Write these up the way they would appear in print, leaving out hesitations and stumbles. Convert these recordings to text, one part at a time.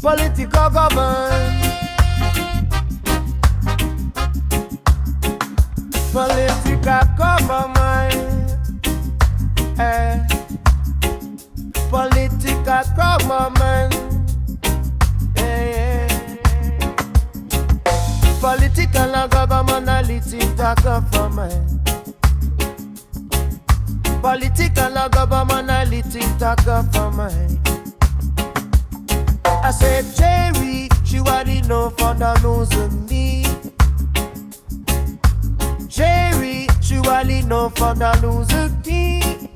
Political government. Political government. Political government. Political and governmentality government. Political and governmentality government. I said, Jerry, she already know for the losing me. Jerry, she already know for the losing me.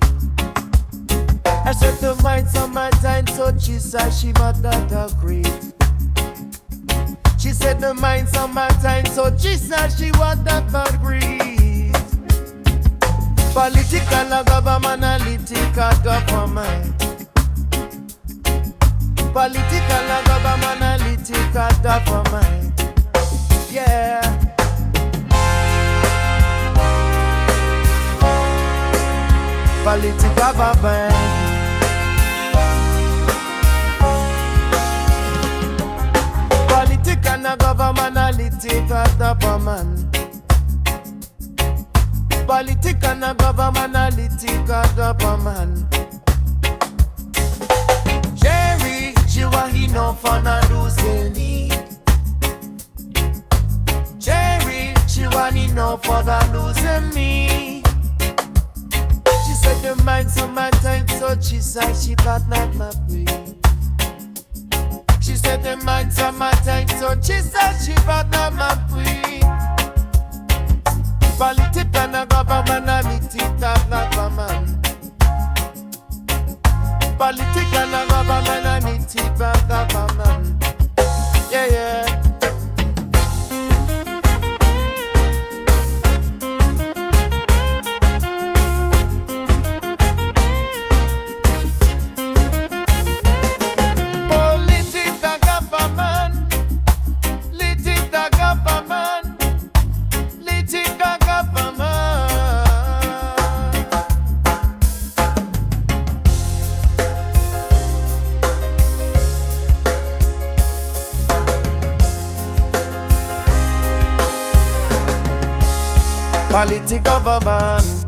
I said, the mind's on my time, so she said she might not agree. She said, the mind's on my time, so she said she would not agree. Political and governmentality government. Political and governmentality government. Yeah. Political government. Political and governmentality government. Political and governmentality government. Jerry, she wa he no for na losing me. Jerry, she wa he no for na losing me. She said the mind's on my time, so she said she got not my free. She said the mind's on my time, so she said she got not my free. Political and governmentality government. Political and governmentality government. Yeah, yeah. Political government. Political government. Political government. Political government.